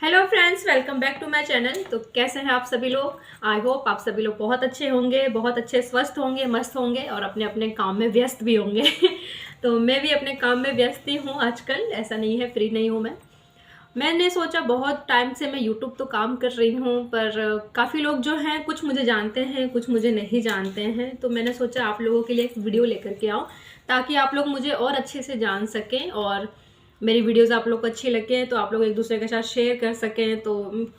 Hello friends, welcome back to my channel. तो कैसे हैं आप सभी लोग। आई होप आप सभी लोग बहुत अच्छे होंगे, बहुत अच्छे स्वस्थ होंगे, मस्त होंगे और अपने अपने काम में व्यस्त भी होंगे। तो मैं भी अपने काम में व्यस्त ही हूँ आजकल, ऐसा नहीं है फ्री नहीं हूँ मैंने सोचा बहुत टाइम से मैं यूट्यूब तो काम कर रही हूँ, पर काफ़ी लोग जो हैं कुछ मुझे जानते हैं, कुछ मुझे नहीं जानते हैं। तो मैंने सोचा आप लोगों के लिए एक वीडियो लेकर के आऊँ ताकि आप लोग मुझे और अच्छे से जान सकें और मेरी वीडियोस आप लोग को अच्छी लगे तो आप लोग एक दूसरे के साथ शेयर कर सकें। तो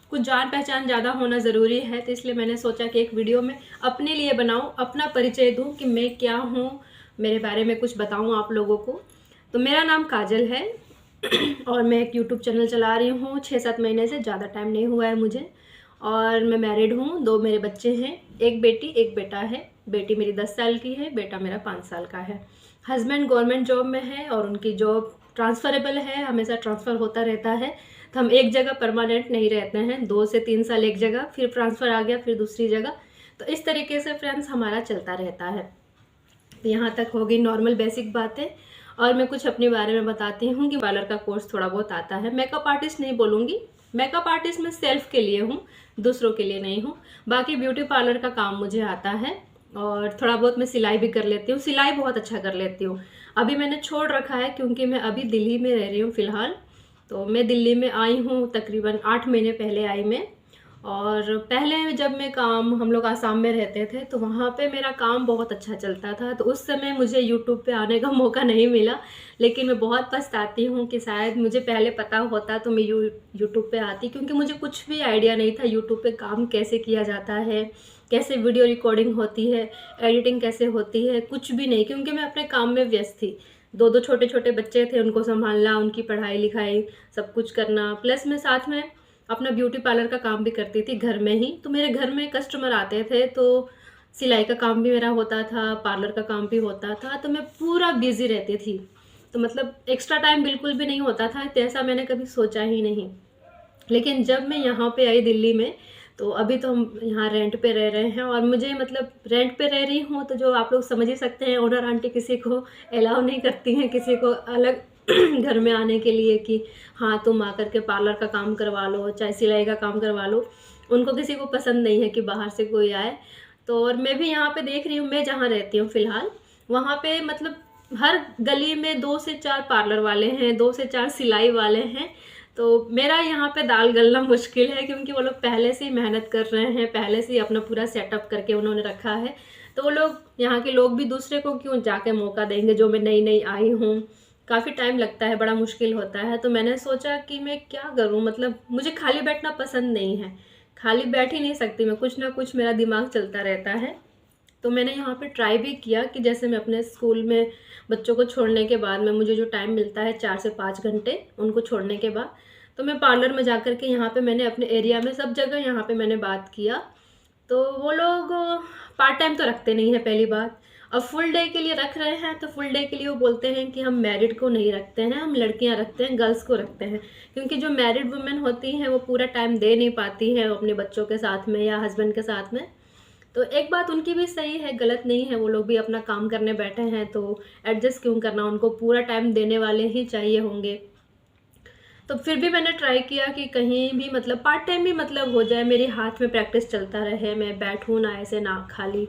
कुछ जान पहचान ज़्यादा होना ज़रूरी है, तो इसलिए मैंने सोचा कि एक वीडियो में अपने लिए बनाऊँ, अपना परिचय दूँ कि मैं क्या हूँ, मेरे बारे में कुछ बताऊँ आप लोगों को। तो मेरा नाम काजल है और मैं एक यूट्यूब चैनल चला रही हूँ 6-7 महीने से, ज़्यादा टाइम नहीं हुआ है मुझे। और मैं मैरिड हूँ, 2 मेरे बच्चे हैं, एक बेटी एक बेटा है। बेटी मेरी 10 साल की है, बेटा मेरा 5 साल का है। हस्बैंड गवर्नमेंट जॉब में है और उनकी जॉब ट्रांसफरेबल है, हमेशा ट्रांसफ़र होता रहता है। तो हम एक जगह परमानेंट नहीं रहते हैं, 2 से 3 साल एक जगह, फिर ट्रांसफ़र आ गया, फिर दूसरी जगह। तो इस तरीके से फ्रेंड्स हमारा चलता रहता है। तो यहाँ तक हो गई नॉर्मल बेसिक बातें। और मैं कुछ अपने बारे में बताती हूँ कि पार्लर का कोर्स थोड़ा बहुत आता है। मेकअप आर्टिस्ट नहीं बोलूँगी, मेकअप आर्टिस्ट मैं सेल्फ के लिए हूँ, दूसरों के लिए नहीं हूँ। बाकी ब्यूटी पार्लर का काम मुझे आता है और थोड़ा बहुत मैं सिलाई भी कर लेती हूँ, सिलाई बहुत अच्छा कर लेती हूँ। अभी मैंने छोड़ रखा है क्योंकि मैं अभी दिल्ली में रह रही हूँ फ़िलहाल। तो मैं दिल्ली में आई हूँ तकरीबन 8 महीने पहले आई मैं। और पहले जब मैं काम हम लोग आसाम में रहते थे तो वहाँ पे मेरा काम बहुत अच्छा चलता था, तो उस समय मुझे यूट्यूब पे आने का मौका नहीं मिला। लेकिन मैं बहुत पछताती हूँ कि शायद मुझे पहले पता होता तो मैं यूट्यूब पे आती, क्योंकि मुझे कुछ भी आइडिया नहीं था यूट्यूब पे काम कैसे किया जाता है, कैसे वीडियो रिकॉर्डिंग होती है, एडिटिंग कैसे होती है, कुछ भी नहीं, क्योंकि मैं अपने काम में व्यस्त थी। 2-2 छोटे-छोटे बच्चे थे, उनको सँभालना, उनकी पढ़ाई-लिखाई सब कुछ करना, प्लस मैं साथ में अपना ब्यूटी पार्लर का काम भी करती थी घर में ही। तो मेरे घर में कस्टमर आते थे तो सिलाई का काम भी मेरा होता था, पार्लर का काम भी होता था, तो मैं पूरा बिज़ी रहती थी। तो मतलब एक्स्ट्रा टाइम बिल्कुल भी नहीं होता था, तो ऐसा मैंने कभी सोचा ही नहीं। लेकिन जब मैं यहाँ पे आई दिल्ली में, तो अभी तो हम यहाँ रेंट पे रह रहे हैं और मुझे मतलब रेंट पे रह रही हूँ, तो जो आप लोग समझ ही सकते हैं, ओनर आंटी किसी को अलाउ नहीं करती हैं किसी को अलग घर में आने के लिए कि हाँ तुम आकर के पार्लर का काम करवा लो, चाहे सिलाई का काम करवा लो। उनको किसी को पसंद नहीं है कि बाहर से कोई आए। तो और मैं भी यहाँ पे देख रही हूँ, मैं जहाँ रहती हूँ फ़िलहाल, वहाँ पे मतलब हर गली में 2 से 4 पार्लर वाले हैं, 2 से 4 सिलाई वाले हैं। तो मेरा यहाँ पे दाल गलना मुश्किल है, क्योंकि वो लोग पहले से ही मेहनत कर रहे हैं, पहले से ही अपना पूरा सेटअप करके उन्होंने रखा है। तो वो लोग, यहाँ के लोग भी दूसरे को क्यों जाके मौका देंगे जो मैं नई नई आई हूँ। काफ़ी टाइम लगता है, बड़ा मुश्किल होता है। तो मैंने सोचा कि मैं क्या करूँ, मतलब मुझे खाली बैठना पसंद नहीं है, खाली बैठ ही नहीं सकती मैं, कुछ ना कुछ मेरा दिमाग चलता रहता है। तो मैंने यहाँ पे ट्राई भी किया कि जैसे मैं अपने स्कूल में बच्चों को छोड़ने के बाद में मुझे जो टाइम मिलता है 4 से 5 घंटे उनको छोड़ने के बाद, तो मैं पार्लर में जा कर के यहाँ पे मैंने अपने एरिया में सब जगह यहाँ पे मैंने बात किया। तो वो लोग पार्ट टाइम तो रखते नहीं है पहली बात। अब फुल डे के लिए रख रहे हैं तो फुल डे के लिए वो बोलते हैं कि हम मैरिड को नहीं रखते हैं, हम लड़कियां रखते हैं, गर्ल्स को रखते हैं। क्योंकि जो मैरिड वुमेन होती हैं वो पूरा टाइम दे नहीं पाती हैं अपने बच्चों के साथ में या हस्बैंड के साथ में। तो एक बात उनकी भी सही है, गलत नहीं है, वो लोग भी अपना काम करने बैठे हैं तो एडजस्ट क्यों करना, उनको पूरा टाइम देने वाले ही चाहिए होंगे। तो फिर भी मैंने ट्राई किया कि कहीं भी मतलब पार्ट टाइम भी मतलब हो जाए, मेरे हाथ में प्रैक्टिस चलता रहे, मैं बैठूँ ना ऐसे ना खाली।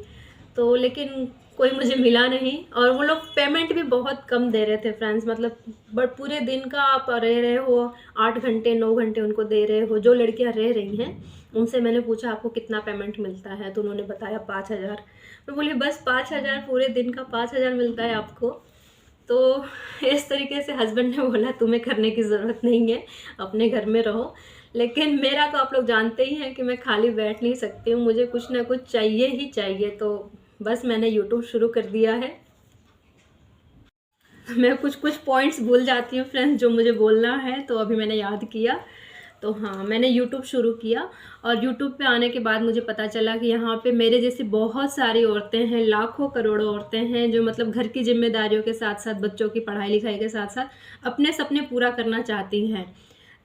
तो लेकिन कोई मुझे मिला नहीं और वो लोग पेमेंट भी बहुत कम दे रहे थे फ्रेंड्स। मतलब बट पूरे दिन का आप रह रहे हो, 8 घंटे 9 घंटे उनको दे रहे हो। जो लड़कियां रह रही हैं उनसे मैंने पूछा आपको कितना पेमेंट मिलता है, तो उन्होंने बताया 5,000। मैं बोली बस 5,000, पूरे दिन का 5,000 मिलता है आपको। तो इस तरीके से हस्बैंड ने बोला तुम्हें करने की ज़रूरत नहीं है, अपने घर में रहो। लेकिन मेरा तो आप लोग जानते ही हैं कि मैं खाली बैठ नहीं सकती हूँ, मुझे कुछ ना कुछ चाहिए ही चाहिए। तो बस मैंने यूट्यूब शुरू कर दिया है। मैं कुछ कुछ पॉइंट्स भूल जाती हूँ फ्रेंड्स जो मुझे बोलना है, तो अभी मैंने याद किया। तो हाँ, मैंने यूट्यूब शुरू किया और यूट्यूब पे आने के बाद मुझे पता चला कि यहाँ पे मेरे जैसी बहुत सारी औरतें हैं, लाखों करोड़ों औरतें हैं जो मतलब घर की जिम्मेदारियों के साथ साथ, बच्चों की पढ़ाई लिखाई के साथ साथ अपने सपने पूरा करना चाहती हैं।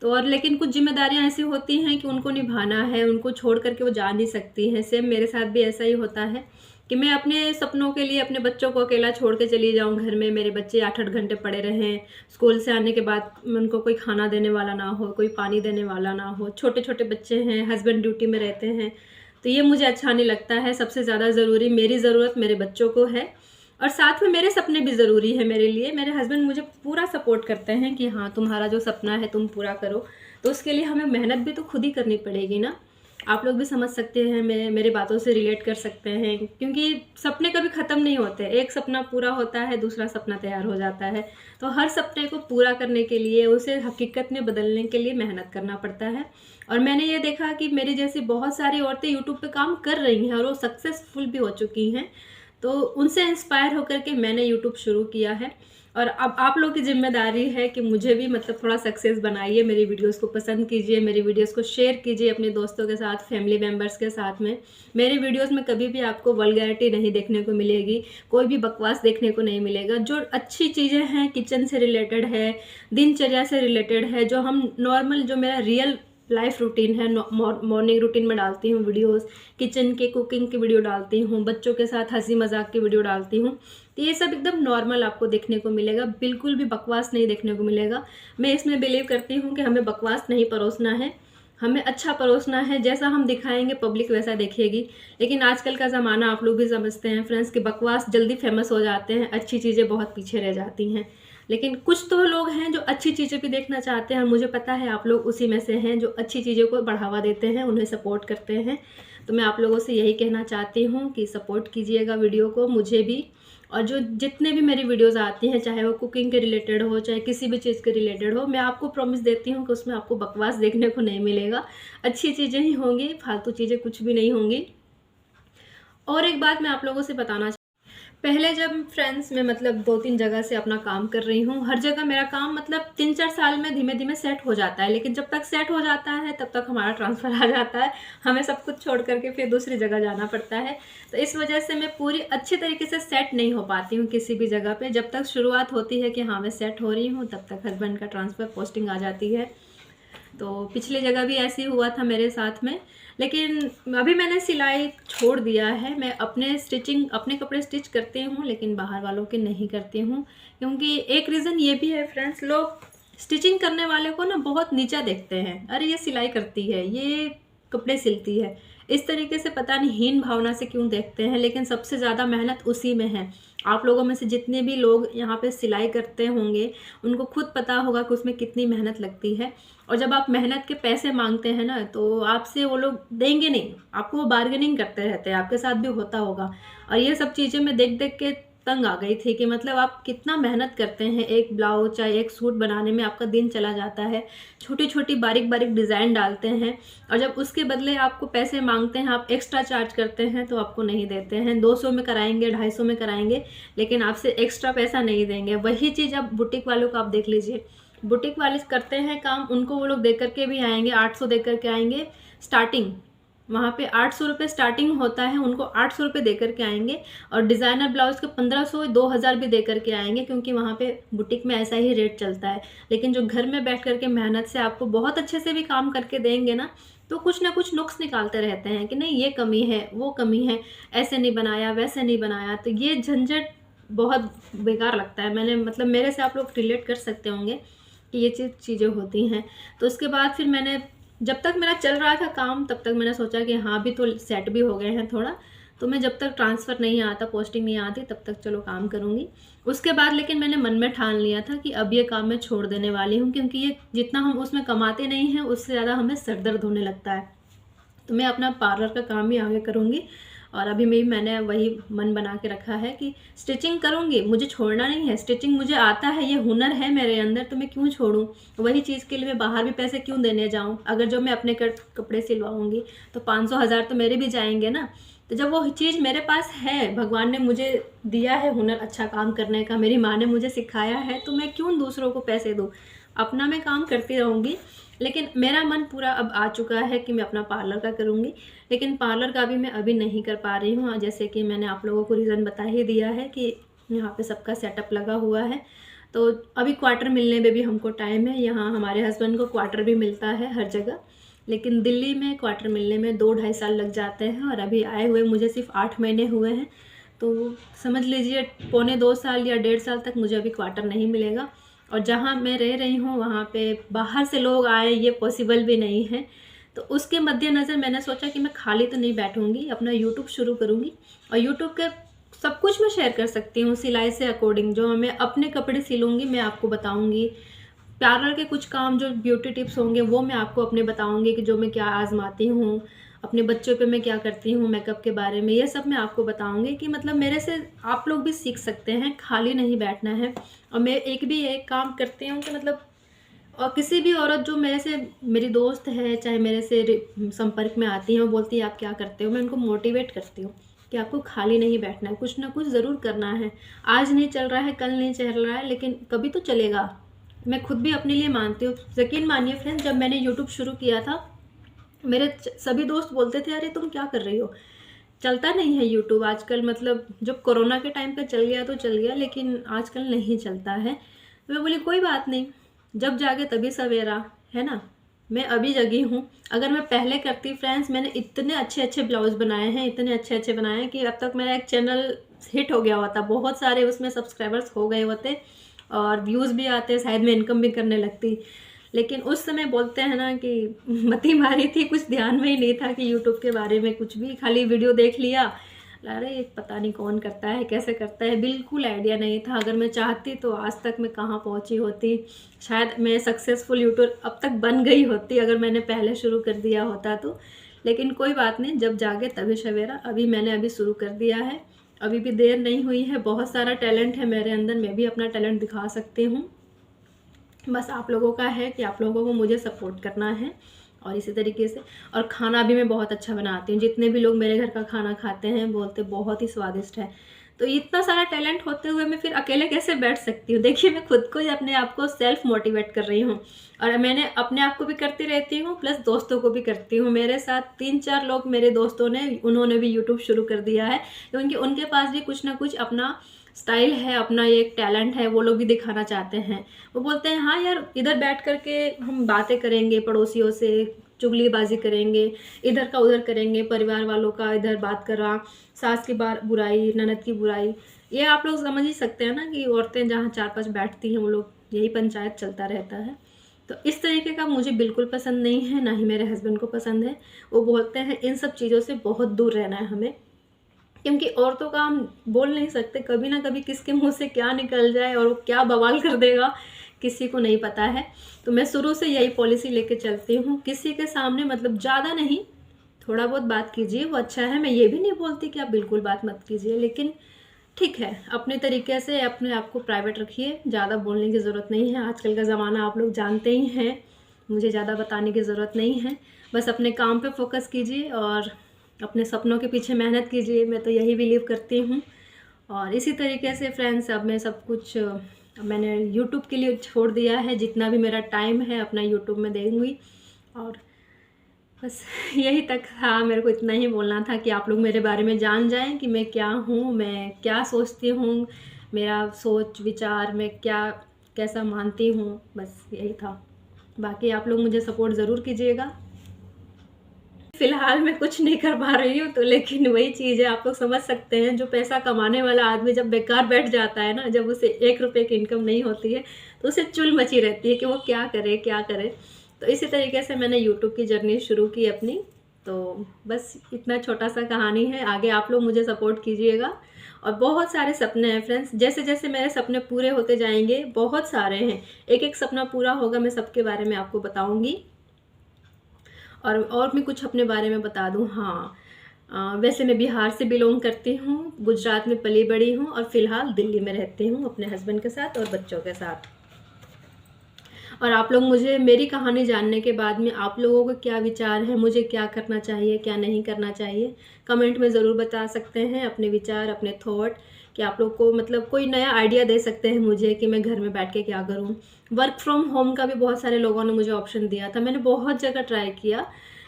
तो और लेकिन कुछ जिम्मेदारियाँ ऐसी होती हैं कि उनको निभाना है, उनको छोड़ करके वो जा नहीं सकती हैं। सेम मेरे साथ भी ऐसा ही होता है कि मैं अपने सपनों के लिए अपने बच्चों को अकेला छोड़ के चली जाऊं घर में, मेरे बच्चे 8-8 घंटे पड़े रहें, स्कूल से आने के बाद उनको कोई खाना देने वाला ना हो, कोई पानी देने वाला ना हो, छोटे छोटे बच्चे हैं, हस्बैंड ड्यूटी में रहते हैं, तो ये मुझे अच्छा नहीं लगता है। सबसे ज़्यादा ज़रूरी मेरी ज़रूरत मेरे बच्चों को है, और साथ में मेरे सपने भी ज़रूरी है मेरे लिए। मेरे हस्बैंड मुझे पूरा सपोर्ट करते हैं कि हाँ तुम्हारा जो सपना है तुम पूरा करो, तो उसके लिए हमें मेहनत भी तो खुद ही करनी पड़ेगी ना। आप लोग भी समझ सकते हैं, मेरे बातों से रिलेट कर सकते हैं, क्योंकि सपने कभी ख़त्म नहीं होते। एक सपना पूरा होता है, दूसरा सपना तैयार हो जाता है, तो हर सपने को पूरा करने के लिए, उसे हकीकत में बदलने के लिए मेहनत करना पड़ता है। और मैंने ये देखा कि मेरी जैसी बहुत सारी औरतें यूट्यूब पे काम कर रही हैं और वो सक्सेसफुल भी हो चुकी हैं, तो उनसे इंस्पायर होकर के मैंने यूट्यूब शुरू किया है। और अब आप लोग की जिम्मेदारी है कि मुझे भी मतलब थोड़ा सक्सेस बनाइए, मेरी वीडियोस को पसंद कीजिए, मेरी वीडियोस को शेयर कीजिए अपने दोस्तों के साथ, फैमिली मेम्बर्स के साथ में। मेरी वीडियोस में कभी भी आपको वल्गैरिटी नहीं देखने को मिलेगी, कोई भी बकवास देखने को नहीं मिलेगा। जो अच्छी चीज़ें हैं, किचन से रिलेटेड है, दिनचर्या से रिलेटेड है, जो हम नॉर्मल, जो मेरा रियल लाइफ रूटीन है, मॉर्निंग रूटीन में डालती हूँ वीडियोस, किचन के कुकिंग की वीडियो डालती हूँ, बच्चों के साथ हंसी मजाक की वीडियो डालती हूँ, तो ये सब एकदम नॉर्मल आपको देखने को मिलेगा, बिल्कुल भी बकवास नहीं देखने को मिलेगा। मैं इसमें बिलीव करती हूँ कि हमें बकवास नहीं परोसना है, हमें अच्छा परोसना है। जैसा हम दिखाएंगे पब्लिक वैसा देखेगी। लेकिन आजकल का ज़माना आप लोग भी समझते हैं फ्रेंड्स कि बकवास जल्दी फेमस हो जाते हैं, अच्छी चीज़ें बहुत पीछे रह जाती हैं। लेकिन कुछ तो लोग हैं जो अच्छी चीज़ें भी देखना चाहते हैं, मुझे पता है आप लोग उसी में से हैं जो अच्छी चीज़ों को बढ़ावा देते हैं, उन्हें सपोर्ट करते हैं। तो मैं आप लोगों से यही कहना चाहती हूँ कि सपोर्ट कीजिएगा वीडियो को, मुझे भी। और जो जितने भी मेरी वीडियोज़ आती हैं, चाहे वो कुकिंग के रिलेटेड हो, चाहे किसी भी चीज़ के रिलेटेड हो, मैं आपको प्रॉमिस देती हूँ कि उसमें आपको बकवास देखने को नहीं मिलेगा, अच्छी चीज़ें ही होंगी, फालतू चीज़ें कुछ भी नहीं होंगी। और एक बात मैं आप लोगों से बताना, पहले जब फ्रेंड्स मैं मतलब 2-3 जगह से अपना काम कर रही हूँ, हर जगह मेरा काम मतलब 3-4 साल में धीमे धीमे सेट हो जाता है। लेकिन जब तक सेट हो जाता है तब तक हमारा ट्रांसफ़र आ जाता है, हमें सब कुछ छोड़ करके फिर दूसरी जगह जाना पड़ता है। तो इस वजह से मैं पूरी अच्छी तरीके से सेट नहीं हो पाती हूँ किसी भी जगह पे। जब तक शुरुआत होती है कि हाँ मैं सेट हो रही हूँ, तब तक हस्बैंड का ट्रांसफ़र पोस्टिंग आ जाती है। तो पिछली जगह भी ऐसे ही हुआ था मेरे साथ में। लेकिन अभी मैंने सिलाई छोड़ दिया है, मैं अपने कपड़े स्टिच करती हूँ, लेकिन बाहर वालों के नहीं करती हूँ। क्योंकि एक रीज़न ये भी है फ्रेंड्स, लोग स्टिचिंग करने वाले को ना बहुत नीचा देखते हैं, अरे ये सिलाई करती है, ये कपड़े सिलती है, इस तरीके से पता नहीं हीन भावना से क्यों देखते हैं। लेकिन सबसे ज़्यादा मेहनत उसी में है। आप लोगों में से जितने भी लोग यहाँ पे सिलाई करते होंगे, उनको खुद पता होगा कि उसमें कितनी मेहनत लगती है। और जब आप मेहनत के पैसे मांगते हैं ना, तो आपसे वो लोग देंगे नहीं, आपको वो बार्गेनिंग करते रहते हैं। आपके साथ भी होता होगा। और ये सब चीज़ें मैं देख देख के तंग आ गई थी कि मतलब आप कितना मेहनत करते हैं, एक ब्लाउज चाहे एक सूट बनाने में आपका दिन चला जाता है, छोटी छोटी बारीक बारीक डिज़ाइन डालते हैं, और जब उसके बदले आपको पैसे मांगते हैं, आप एक्स्ट्रा चार्ज करते हैं, तो आपको नहीं देते हैं। 200 में कराएंगे, 250 में कराएंगे, लेकिन आपसे एक्स्ट्रा पैसा नहीं देंगे। वही चीज़ आप बुटीक वालों को आप देख लीजिए, बुटीक वाले करते हैं काम, उनको वो लोग दे करके भी आएंगे, 800 दे करके आएंगे स्टार्टिंग, वहाँ पे 800 रुपये स्टार्टिंग होता है, उनको 800 रुपये दे करके आएंगे। और डिज़ाइनर ब्लाउज़ के 1500 2000 भी दे करके आएंगे, क्योंकि वहाँ पे बुटीक में ऐसा ही रेट चलता है। लेकिन जो घर में बैठ करके मेहनत से आपको बहुत अच्छे से भी काम करके देंगे ना, तो कुछ ना कुछ नुक्स निकालते रहते हैं कि नहीं ये कमी है, वो कमी है, ऐसे नहीं बनाया, वैसे नहीं बनाया। तो ये झंझट बहुत बेकार लगता है। मैंने मतलब मेरे से आप लोग रिलेट कर सकते होंगे कि ये चीज़ें होती हैं। तो उसके बाद फिर मैंने, जब तक मेरा चल रहा था काम, तब तक मैंने सोचा कि हाँ भी तो सेट भी हो गए हैं थोड़ा, तो मैं जब तक ट्रांसफ़र नहीं आता, पोस्टिंग नहीं आती, तब तक चलो काम करूँगी। उसके बाद लेकिन मैंने मन में ठान लिया था कि अब ये काम मैं छोड़ देने वाली हूँ, क्योंकि ये जितना हम उसमें कमाते नहीं हैं, उससे ज़्यादा हमें सर दर्द होने लगता है। तो मैं अपना पार्लर का काम ही आगे करूँगी। और अभी मैंने वही मन बना के रखा है कि स्टिचिंग करूँगी, मुझे छोड़ना नहीं है। स्टिचिंग मुझे आता है, ये हुनर है मेरे अंदर, तो मैं क्यों छोड़ूँ? वही चीज़ के लिए मैं बाहर भी पैसे क्यों देने जाऊँ? अगर जो मैं अपने कपड़े सिलवाऊँगी तो 500-1000 तो मेरे भी जाएंगे ना। तो जब वो चीज़ मेरे पास है, भगवान ने मुझे दिया है हुनर अच्छा काम करने का, मेरी माँ ने मुझे सिखाया है, तो मैं क्यों दूसरों को पैसे दूँ? अपना मैं काम करती रहूँगी। लेकिन मेरा मन पूरा अब आ चुका है कि मैं अपना पार्लर का करूँगी। लेकिन पार्लर का भी मैं अभी नहीं कर पा रही हूँ, जैसे कि मैंने आप लोगों को रीज़न बता ही दिया है कि यहाँ पे सबका सेटअप लगा हुआ है। तो अभी क्वार्टर मिलने में भी हमको टाइम है। यहाँ हमारे हस्बैंड को क्वार्टर भी मिलता है हर जगह, लेकिन दिल्ली में क्वार्टर मिलने में 2-2.5 साल लग जाते हैं और अभी आए हुए मुझे सिर्फ 8 महीने हुए हैं। तो समझ लीजिए पौने 2 साल या 1.5 साल तक मुझे अभी क्वार्टर नहीं मिलेगा। और जहाँ मैं रह रही हूँ वहाँ पे बाहर से लोग आए ये पॉसिबल भी नहीं है। तो उसके मद्देनज़र मैंने सोचा कि मैं खाली तो नहीं बैठूँगी, अपना यूट्यूब शुरू करूँगी। और यूट्यूब के सब कुछ मैं शेयर कर सकती हूँ सिलाई से अकॉर्डिंग। जो मैं अपने कपड़े सिलूँगी मैं आपको बताऊँगी। पार्लर के कुछ काम जो ब्यूटी टिप्स होंगे वो मैं आपको अपने बताऊँगी कि जो मैं क्या आज़माती हूँ, अपने बच्चों पे मैं क्या करती हूँ मेकअप के बारे में, ये सब मैं आपको बताऊँगी कि मतलब मेरे से आप लोग भी सीख सकते हैं, खाली नहीं बैठना है। और मैं एक काम करती हूँ कि मतलब और किसी भी औरत जो मेरे से मेरी दोस्त है, चाहे मेरे से संपर्क में आती है, वो बोलती है आप क्या करते हो, मैं उनको मोटिवेट करती हूँ कि आपको खाली नहीं बैठना है, कुछ ना कुछ ज़रूर करना है। आज नहीं चल रहा है, कल नहीं चल रहा है, लेकिन कभी तो चलेगा। मैं खुद भी अपने लिए मानती हूँ। यकीन मानिए फ्रेंड्स, जब मैंने यूट्यूब शुरू किया था मेरे सभी दोस्त बोलते थे अरे तुम क्या कर रही हो, चलता नहीं है यूट्यूब आजकल। मतलब जब कोरोना के टाइम पे चल गया तो चल गया, लेकिन आजकल नहीं चलता है। तो मैं बोली कोई बात नहीं, जब जागे तभी सवेरा, है ना। मैं अभी जगी हूँ। अगर मैं पहले करती फ्रेंड्स, मैंने इतने अच्छे अच्छे ब्लाउज़ बनाए हैं, इतने अच्छे अच्छे बनाए हैं कि अब तक मेरा एक चैनल हिट हो गया होता, बहुत सारे उसमें सब्सक्राइबर्स हो गए होते और व्यूज़ भी आते, शायद मैं इनकम भी करने लगती। लेकिन उस समय बोलते हैं ना कि मती मारी थी, कुछ ध्यान में ही नहीं था कि यूट्यूब के बारे में कुछ भी, खाली वीडियो देख लिया, अरे पता नहीं कौन करता है कैसे करता है, बिल्कुल आइडिया नहीं था। अगर मैं चाहती तो आज तक मैं कहाँ पहुँची होती, शायद मैं सक्सेसफुल यूट्यूबर अब तक बन गई होती अगर मैंने पहले शुरू कर दिया होता तो। लेकिन कोई बात नहीं, जब जागे तभी सवेरा। मैंने शुरू कर दिया है, अभी भी देर नहीं हुई है। बहुत सारा टैलेंट है मेरे अंदर, मैं भी अपना टैलेंट दिखा सकती हूँ। बस आप लोगों का है कि आप लोगों को मुझे सपोर्ट करना है। और इसी तरीके से, और खाना भी मैं बहुत अच्छा बनाती हूँ। जितने भी लोग मेरे घर का खाना खाते हैं बोलते बहुत ही स्वादिष्ट है। तो इतना सारा टैलेंट होते हुए मैं फिर अकेले कैसे बैठ सकती हूँ। देखिए मैं खुद को ही अपने आप को सेल्फ मोटिवेट कर रही हूँ, और मैंने अपने आप को भी करती रहती हूँ प्लस दोस्तों को भी करती हूँ। मेरे साथ 3-4 लोग मेरे दोस्तों ने, उन्होंने भी यूट्यूब शुरू कर दिया है, क्योंकि उनके पास भी कुछ ना कुछ अपना स्टाइल है, अपना ये एक टैलेंट है, वो लोग भी दिखाना चाहते हैं। वो बोलते हैं हाँ यार, इधर बैठ करके हम बातें करेंगे, पड़ोसियों से चुगलीबाजी करेंगे, इधर का उधर करेंगे, परिवार वालों का इधर बात करा, सास की बुराई, ननद की बुराई, ये आप लोग समझ ही सकते हैं ना कि औरतें जहाँ 4-5 बैठती हैं वो लोग, यही पंचायत चलता रहता है। तो इस तरीके का मुझे बिल्कुल पसंद नहीं है, ना ही मेरे हस्बैंड को पसंद है। वो बोलते हैं इन सब चीज़ों से बहुत दूर रहना है हमें, क्योंकि औरतों का हम बोल नहीं सकते, कभी ना कभी किसके मुंह से क्या निकल जाए और वो क्या बवाल कर देगा किसी को नहीं पता है। तो मैं शुरू से यही पॉलिसी लेके चलती हूँ, किसी के सामने मतलब ज़्यादा नहीं, थोड़ा बहुत बात कीजिए वो अच्छा है। मैं ये भी नहीं बोलती कि आप बिल्कुल बात मत कीजिए, लेकिन ठीक है अपने तरीके से अपने आप को प्राइवेट रखिए, ज़्यादा बोलने की ज़रूरत नहीं है। आजकल का ज़माना आप लोग जानते ही हैं, मुझे ज़्यादा बताने की ज़रूरत नहीं है। बस अपने काम पे फोकस कीजिए और अपने सपनों के पीछे मेहनत कीजिए, मैं तो यही बिलीव करती हूँ। और इसी तरीके से फ्रेंड्स, अब मैं सब कुछ मैंने यूट्यूब के लिए छोड़ दिया है, जितना भी मेरा टाइम है अपना यूट्यूब में दूँगी। और बस यही तक था, मेरे को इतना ही बोलना था कि आप लोग मेरे बारे में जान जाएं कि मैं क्या हूँ, मैं क्या सोचती हूँ, मेरा सोच विचार, मैं क्या कैसा मानती हूँ, बस यही था। बाकी आप लोग मुझे सपोर्ट ज़रूर कीजिएगा। फ़िलहाल मैं कुछ नहीं कर पा रही हूँ, तो लेकिन वही चीज़ है, आप लोग समझ सकते हैं, जो पैसा कमाने वाला आदमी जब बेकार बैठ जाता है ना, जब उसे 1 रुपये की इनकम नहीं होती है तो उसे चुल मची रहती है कि वो क्या करे क्या करे। तो इसी तरीके से मैंने यूट्यूब की जर्नी शुरू की अपनी। तो बस इतना छोटा सा कहानी है, आगे आप लोग मुझे सपोर्ट कीजिएगा। और बहुत सारे सपने हैं फ्रेंड्स, जैसे जैसे मेरे सपने पूरे होते जाएंगे, बहुत सारे हैं, एक एक सपना पूरा होगा, मैं सबके बारे में आपको बताऊँगी। और मैं कुछ अपने बारे में बता दूं, हाँ वैसे मैं बिहार से बिलोंग करती हूँ, गुजरात में पली बड़ी हूँ और फ़िलहाल दिल्ली में रहती हूँ अपने हस्बैंड के साथ और बच्चों के साथ। और आप लोग मुझे मेरी कहानी जानने के बाद में आप लोगों को क्या विचार है, मुझे क्या करना चाहिए क्या नहीं करना चाहिए, कमेंट में ज़रूर बता सकते हैं अपने विचार, अपने थॉट, कि आप लोग को मतलब कोई नया आइडिया दे सकते हैं मुझे कि मैं घर में बैठ के क्या करूं। वर्क फ्रॉम होम का भी बहुत सारे लोगों ने मुझे ऑप्शन दिया था, मैंने बहुत जगह ट्राई किया,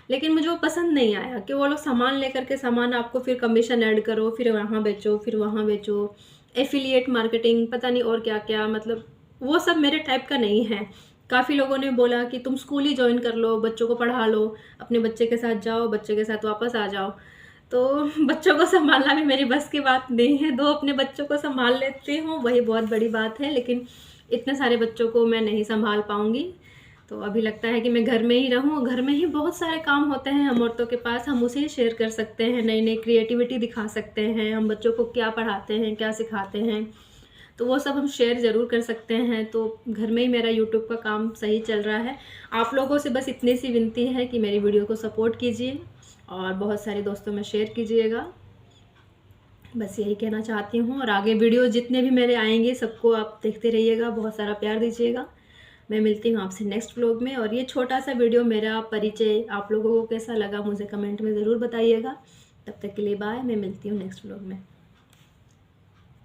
लेकिन मुझे वो पसंद नहीं आया कि वो लोग सामान लेकर के सामान आपको फिर कमीशन ऐड करो, फिर वहाँ बेचो, फिर वहाँ बेचो, एफिलिएट मार्केटिंग, पता नहीं और क्या क्या, मतलब वो सब मेरे टाइप का नहीं है। काफ़ी लोगों ने बोला कि तुम स्कूल ही ज्वाइन कर लो, बच्चों को पढ़ा लो, अपने बच्चे के साथ जाओ, बच्चे के साथ वापस आ जाओ। तो बच्चों को संभालना भी मेरी बस की बात नहीं है। 2 अपने बच्चों को संभाल लेती हूँ, वही बहुत बड़ी बात है, लेकिन इतने सारे बच्चों को मैं नहीं संभाल पाऊँगी। तो अभी लगता है कि मैं घर में ही रहूँ। घर में ही बहुत सारे काम होते हैं हम औरतों के पास, हम उसे ही शेयर कर सकते हैं, नई-नई क्रिएटिविटी दिखा सकते हैं, हम बच्चों को क्या पढ़ाते हैं, क्या सिखाते हैं, तो वो सब हम शेयर ज़रूर कर सकते हैं। तो घर में ही मेरा यूट्यूब का काम सही चल रहा है। आप लोगों से बस इतनी सी विनती है कि मेरी वीडियो को सपोर्ट कीजिए और बहुत सारे दोस्तों में शेयर कीजिएगा। बस यही कहना चाहती हूँ, और आगे वीडियो जितने भी मेरे आएंगे सबको आप देखते रहिएगा, बहुत सारा प्यार दीजिएगा। मैं मिलती हूँ आपसे नेक्स्ट व्लॉग में। और ये छोटा सा वीडियो मेरा परिचय आप लोगों को कैसा लगा मुझे कमेंट में ज़रूर बताइएगा। तब तक के लिए बाय, मैं मिलती हूँ नेक्स्ट व्लॉग में।